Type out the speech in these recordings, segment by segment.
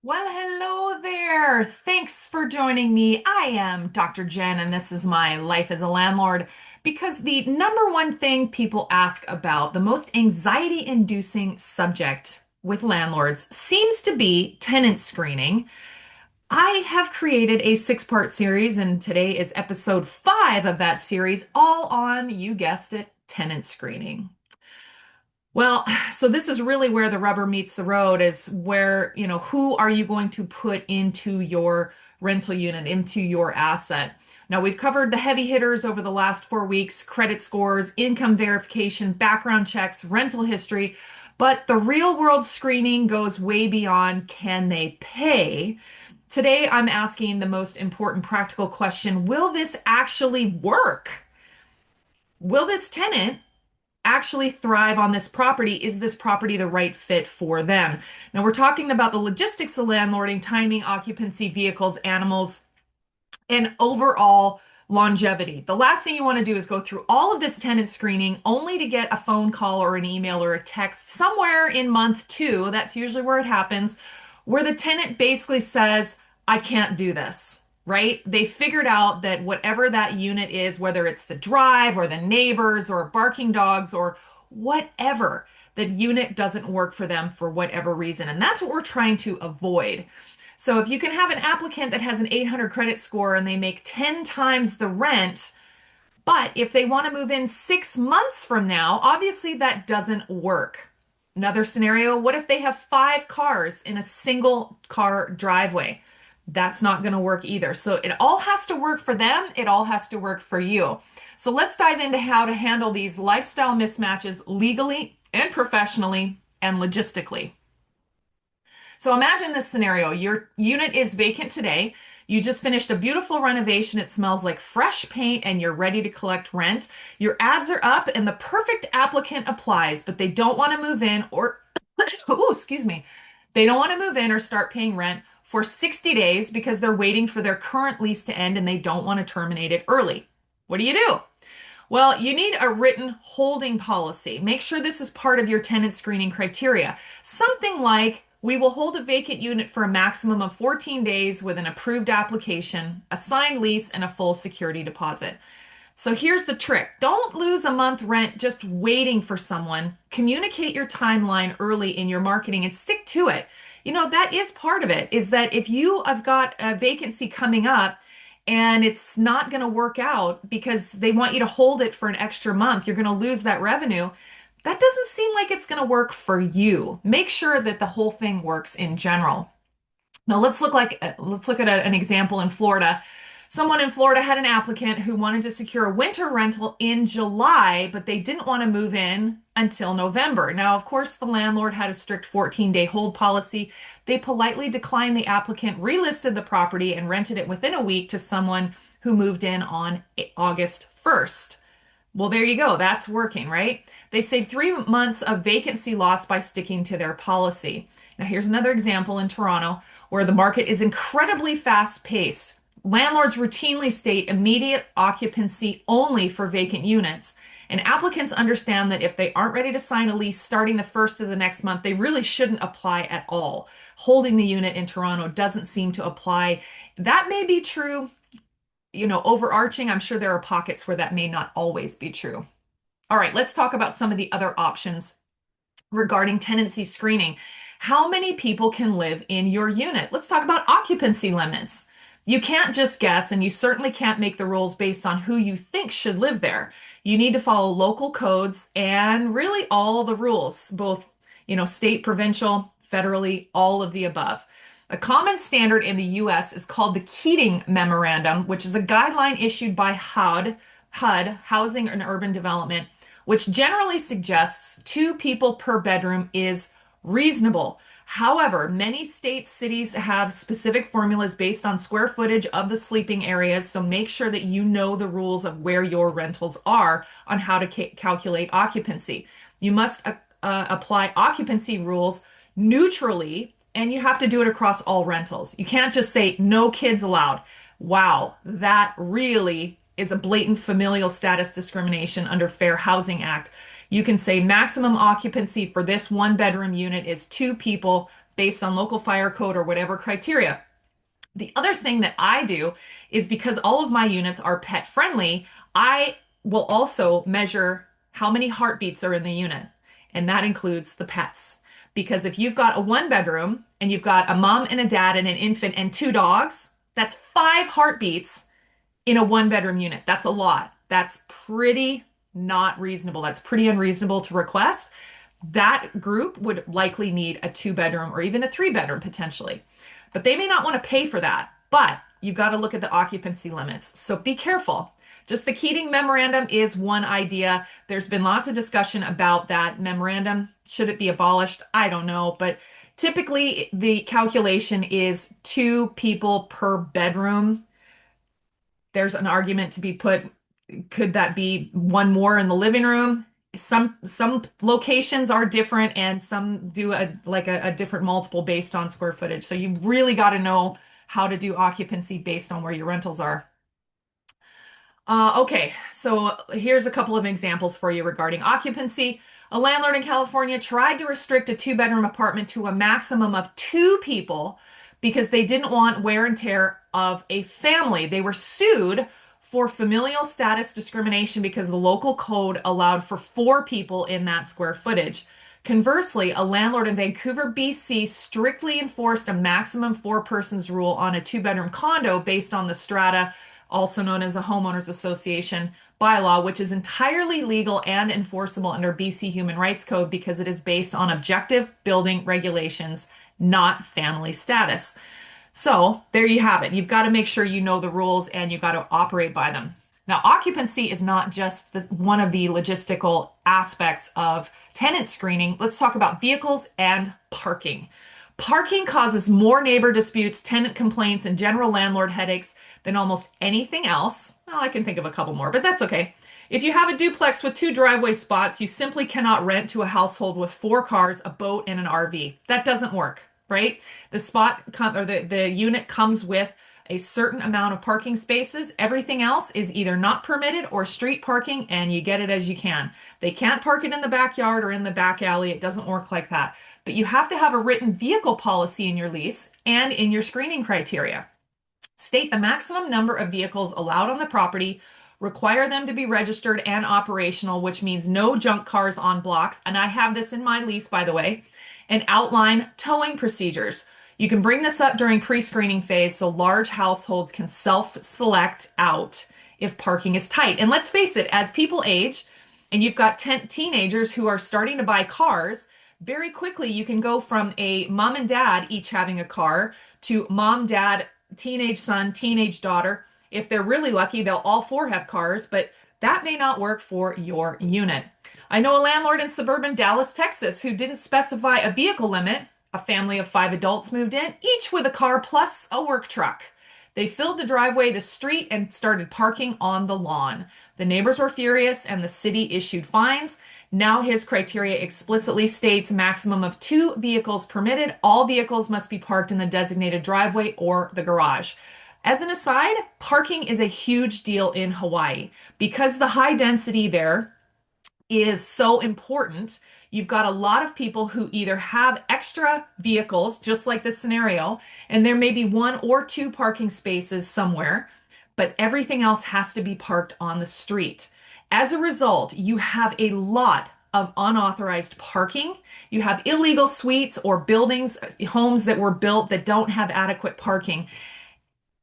Well, hello there. Thanks for joining me. I am Dr. Jen, and this is my life as a landlord. Because the number one thing people ask about, the most anxiety-inducing subject with landlords, seems to be tenant screening. I have created a six-part series, and today is episode 5 of that series, all on, you guessed it, tenant screening. Well, so this is really where the rubber meets the road is where, who are you going to put into your rental unit, into your asset? Now, we've covered the heavy hitters over the last 4 weeks, credit scores, income verification, background checks, rental history, but the real world screening goes way beyond can they pay? Today, I'm asking the most important practical question, will this actually work? Will this tenant actually thrive on this property? Is this property the right fit for them? Now, we're talking about the logistics of landlording, timing, occupancy, vehicles, animals, and overall longevity. The last thing you want to do is go through all of this tenant screening only to get a phone call or an email or a text somewhere in month 2. That's usually where it happens, where the tenant basically says, I can't do this. Right? They figured out that whatever that unit is, whether it's the drive or the neighbors or barking dogs or whatever, the unit doesn't work for them for whatever reason. And that's what we're trying to avoid. So if you can have an applicant that has an 800 credit score and they make 10 times the rent, but if they want to move in 6 months from now, obviously that doesn't work. Another scenario, what if they have 5 cars in a single car driveway? That's not going to work either. So it all has to work for them. It all has to work for you. So let's dive into how to handle these lifestyle mismatches legally and professionally and logistically. So imagine this scenario. Your unit is vacant today. You just finished a beautiful renovation. It smells like fresh paint and you're ready to collect rent. Your ads are up and the perfect applicant applies, but they don't want to move in or, oh, excuse me. They don't want to move in or start paying rent for 60 days because they're waiting for their current lease to end and they don't want to terminate it early. What do you do? Well, you need a written holding policy. Make sure this is part of your tenant screening criteria. Something like, we will hold a vacant unit for a maximum of 14 days with an approved application, a signed lease, and a full security deposit. So here's the trick. Don't lose a month rent just waiting for someone. Communicate your timeline early in your marketing and stick to it. That is part of it, is that if you have got a vacancy coming up, and it's not going to work out because they want you to hold it for an extra month, you're going to lose that revenue. That doesn't seem like it's going to work for you. Make sure that the whole thing works in general. Now let's look at an example in Florida. Someone in Florida had an applicant who wanted to secure a winter rental in July, but they didn't want to move in until November. Now, of course, the landlord had a strict 14-day hold policy. They politely declined the applicant, relisted the property, and rented it within a week to someone who moved in on August 1st. Well, there you go. That's working, right? They saved 3 months of vacancy loss by sticking to their policy. Now, here's another example in Toronto where the market is incredibly fast paced. Landlords routinely state immediate occupancy only for vacant units. And applicants understand that if they aren't ready to sign a lease starting the first of the next month, they really shouldn't apply at all. Holding the unit in Toronto doesn't seem to apply. That may be true, overarching. I'm sure there are pockets where that may not always be true. All right, let's talk about some of the other options regarding tenancy screening. How many people can live in your unit? Let's talk about occupancy limits. You can't just guess, and you certainly can't make the rules based on who you think should live there. You need to follow local codes and really all the rules, both, state, provincial, federally, all of the above. A common standard in the US is called the Keating Memorandum, which is a guideline issued by HUD, Housing and Urban Development, which generally suggests 2 people per bedroom is reasonable. However, many states, cities have specific formulas based on square footage of the sleeping areas, so make sure that you know the rules of where your rentals are on how to calculate occupancy. You must apply occupancy rules neutrally, and you have to do it across all rentals. You can't just say no kids allowed. Wow, that really is a blatant familial status discrimination under Fair Housing Act. You can say maximum occupancy for this 1 bedroom unit is 2 people. based on local fire code or whatever criteria. The other thing that I do is because all of my units are pet friendly, I will also measure how many heartbeats are in the unit. And that includes the pets. Because if you've got a one bedroom and you've got a mom and a dad and an infant and two dogs, that's five heartbeats in a one bedroom unit. That's a lot. That's pretty not reasonable. That's pretty unreasonable to request. That group would likely need a two bedroom or even a three bedroom potentially. But they may not want to pay for that. But you've got to look at the occupancy limits. So be careful. Just the Keating memorandum is one idea. There's been lots of discussion about that memorandum. Should it be abolished? I don't know. But typically, the calculation is two people per bedroom. There's an argument to be put. Could that be one more in the living room? Some locations are different and some do a different multiple based on square footage. So you've really got to know how to do occupancy based on where your rentals are. Okay, so here's a couple of examples for you regarding occupancy. A landlord in California tried to restrict a two-bedroom apartment to a maximum of two people because they didn't want wear and tear of a family. They were sued for familial status discrimination because the local code allowed for four people in that square footage. Conversely, a landlord in Vancouver, BC, strictly enforced a maximum four persons rule on a two-bedroom condo based on the strata, also known as a homeowners association bylaw, which is entirely legal and enforceable under BC Human Rights Code because it is based on objective building regulations, not family status. So there you have it. You've got to make sure you know the rules and you've got to operate by them. Now, occupancy is not just one of the logistical aspects of tenant screening. Let's talk about vehicles and parking. Parking causes more neighbor disputes, tenant complaints, and general landlord headaches than almost anything else. Well, I can think of a couple more, but that's okay. If you have a duplex with two driveway spots, you simply cannot rent to a household with four cars, a boat, and an RV. That doesn't work, right? The unit comes with a certain amount of parking spaces. Everything else is either not permitted or street parking, and you get it as you can. They can't park it in the backyard or in the back alley. It doesn't work like that. But you have to have a written vehicle policy in your lease and in your screening criteria. State the maximum number of vehicles allowed on the property, require them to be registered and operational, which means no junk cars on blocks. And I have this in my lease, by the way, and outline towing procedures. You can bring this up during pre-screening phase so large households can self-select out if parking is tight. And let's face it, as people age and you've got teenagers who are starting to buy cars, very quickly you can go from a mom and dad each having a car to mom, dad, teenage son, teenage daughter. If they're really lucky, they'll all four have cars, but that may not work for your unit. I know a landlord in suburban Dallas, Texas, who didn't specify a vehicle limit. A family of five adults moved in, each with a car plus a work truck. They filled the driveway, the street, and started parking on the lawn. The neighbors were furious, and the city issued fines. Now his criteria explicitly states maximum of two vehicles permitted. All vehicles must be parked in the designated driveway or the garage. As an aside, parking is a huge deal in Hawaii because the high density there is so important. You've got a lot of people who either have extra vehicles, just like this scenario, and there may be one or two parking spaces somewhere, but everything else has to be parked on the street. As a result, you have a lot of unauthorized parking. You have illegal suites or buildings, homes that were built that don't have adequate parking.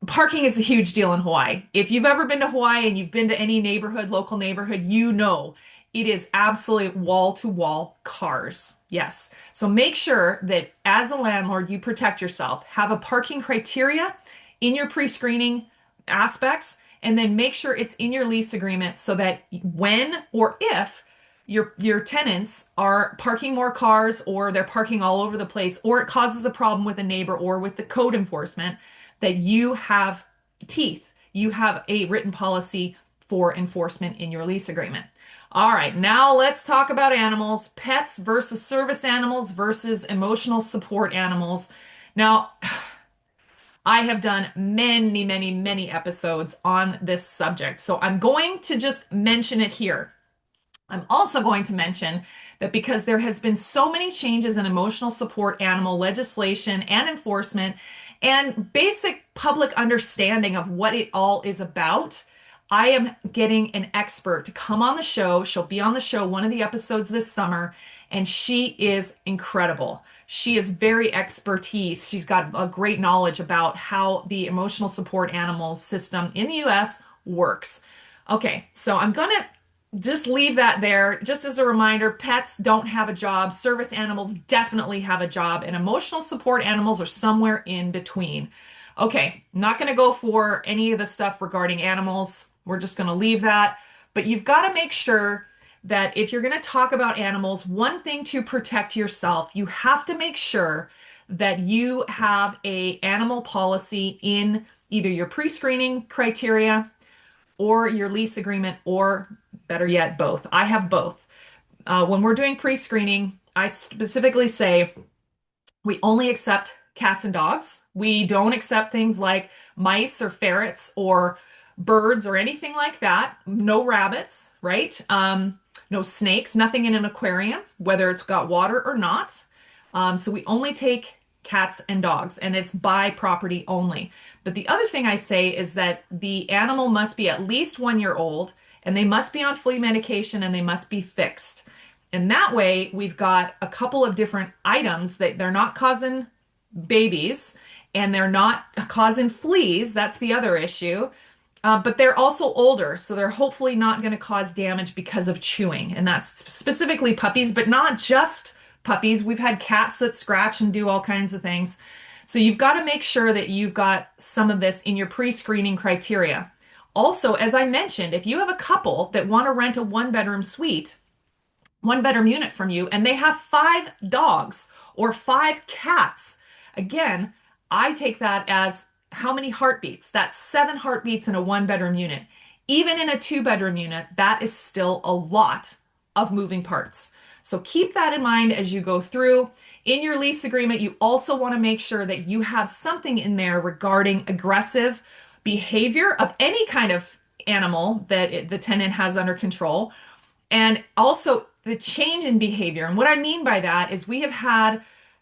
Parking is a huge deal in Hawaii. If you've ever been to Hawaii and you've been to any neighborhood, local neighborhood, you know it is absolute wall to wall cars. Yes. So make sure that as a landlord, you protect yourself. Have a parking criteria in your pre-screening aspects, and then make sure it's in your lease agreement so that when or if your tenants are parking more cars or they're parking all over the place or it causes a problem with a neighbor or with the code enforcement, that you have teeth. You have a written policy for enforcement in your lease agreement. All right, now let's talk about animals, pets versus service animals versus emotional support animals. Now, I have done many, many, many episodes on this subject, so I'm going to just mention it here. I'm also going to mention that because there has been so many changes in emotional support animal legislation and enforcement and basic public understanding of what it all is about, I am getting an expert to come on the show. She'll be on the show one of the episodes this summer, and she is incredible. She is very expertise. She's got a great knowledge about how the emotional support animals system in the US works. Okay, so I'm going to just leave that there. Just as a reminder, pets don't have a job. Service animals definitely have a job, and emotional support animals are somewhere in between. Okay, not going to go for any of the stuff regarding animals. We're just going to leave that. But you've got to make sure that if you're going to talk about animals, one thing to protect yourself, you have to make sure that you have a animal policy in either your pre-screening criteria or your lease agreement, or better yet, both. I have both. When we're doing pre-screening, I specifically say we only accept cats and dogs. We don't accept things like mice or ferrets or birds or anything like that. No rabbits, right? No snakes, nothing in an aquarium, whether it's got water or not. So we only take cats and dogs, and it's by property only. But the other thing I say is that the animal must be at least 1 year old, and they must be on flea medication, and they must be fixed. And that way, we've got a couple of different items that they're not causing babies and they're not causing fleas. That's the other issue. But they're also older, so they're hopefully not going to cause damage because of chewing. And that's specifically puppies, but not just puppies. We've had cats that scratch and do all kinds of things. So you've got to make sure that you've got some of this in your pre-screening criteria. Also, as I mentioned, if you have a couple that want to rent a one-bedroom suite, one-bedroom unit from you, and they have 5 dogs or 5 cats, again, I take that as how many heartbeats? That's 7 heartbeats in a one-bedroom unit. Even in a two-bedroom unit, that is still a lot of moving parts. So keep that in mind as you go through. In your lease agreement, you also want to make sure that you have something in there regarding aggressive behavior of any kind of animal that the tenant has under control, and also the change in behavior. And what I mean by that is we have had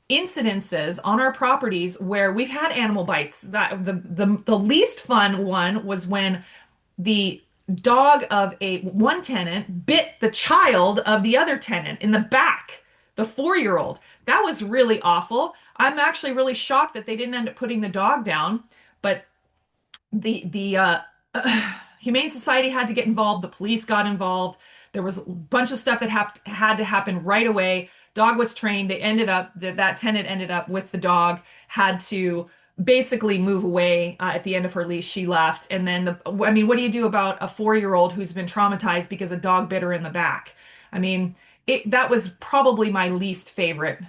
incidences on our properties where we've had animal bites. That the least fun one was when the dog of a one tenant bit the child of the other tenant in the back, the 4 year old. That was really awful. I'm actually really shocked that they didn't end up putting the dog down, but the Humane Society had to get involved. The police got involved. There was a bunch of stuff that had to happen right away. Dog was trained. They ended up that tenant ended up with the dog, had to basically move away at the end of her lease. She left, and then I mean, what do you do about a 4 year old who's been traumatized because a dog bit her in the back? I mean, that was probably my least favorite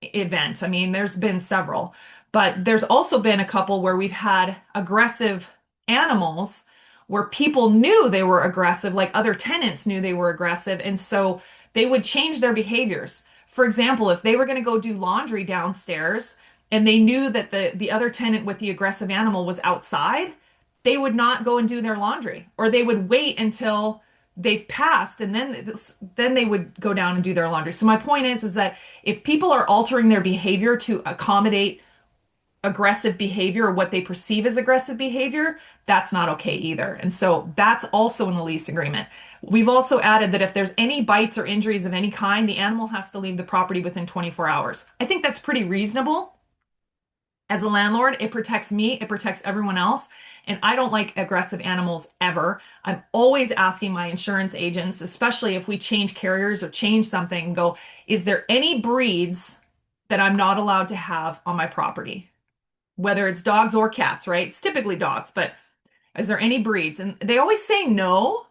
event. I mean, there's been several, but there's also been a couple where we've had aggressive animals where people knew they were aggressive, like other tenants knew they were aggressive, and so they would change their behaviors. For example, if they were going to go do laundry downstairs and they knew that the other tenant with the aggressive animal was outside, they would not go and do their laundry, or they would wait until they've passed and then they would go down and do their laundry. So my point is that if people are altering their behavior to accommodate aggressive behavior or what they perceive as aggressive behavior, that's not okay either. And so that's also in the lease agreement. We've also added that if there's any bites or injuries of any kind, the animal has to leave the property within 24 hours. I think that's pretty reasonable. As a landlord, it protects me, it protects everyone else. And I don't like aggressive animals ever. I'm always asking my insurance agents, especially if we change carriers or change something, go, is there any breeds that I'm not allowed to have on my property? Whether it's dogs or cats, right? It's typically dogs, but is there any breeds? And they always say no,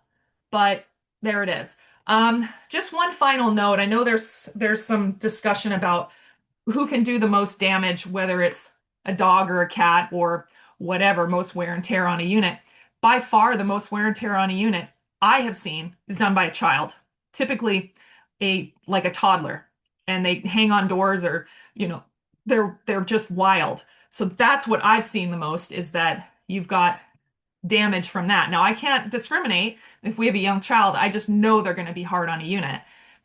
but there it is. Just one final note. I know there's some discussion about who can do the most damage, whether it's a dog or a cat or whatever, most wear and tear on a unit. By far, the most wear and tear on a unit I have seen is done by a child, typically like a toddler, and they hang on doors or, you know, they're just wild. So that's what I've seen the most is that you've got damage from that. Now, I can't discriminate. If we have a young child, I just know they're going to be hard on a unit.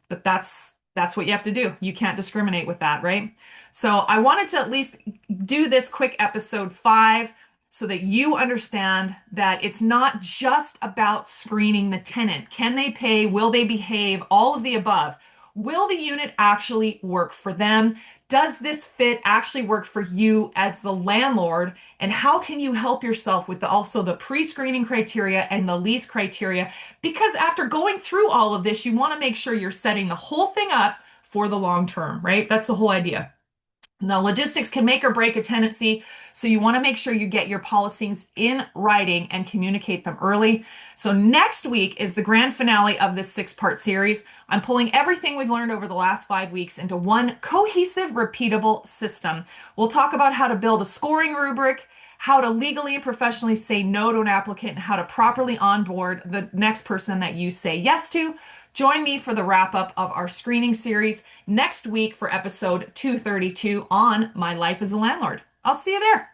But that's what you have to do. You can't discriminate with that, right? So I wanted to at least do this quick episode 5 so that you understand that it's not just about screening the tenant. Can they pay? Will they behave? All of the above. Will the unit actually work for them? Does this fit actually work for you as the landlord? And how can you help yourself with also the pre-screening criteria and the lease criteria? Because after going through all of this, you want to make sure you're setting the whole thing up for the long term, right? That's the whole idea. Now, logistics can make or break a tenancy, so you want to make sure you get your policies in writing and communicate them early. So next week is the grand finale of this 6-part series. I'm pulling everything we've learned over the last 5 weeks into one cohesive, repeatable system. We'll talk about how to build a scoring rubric, how to legally and professionally say no to an applicant, and how to properly onboard the next person that you say yes to. Join me for the wrap up of our screening series next week for episode 232 on My Life as a Landlord. I'll see you there.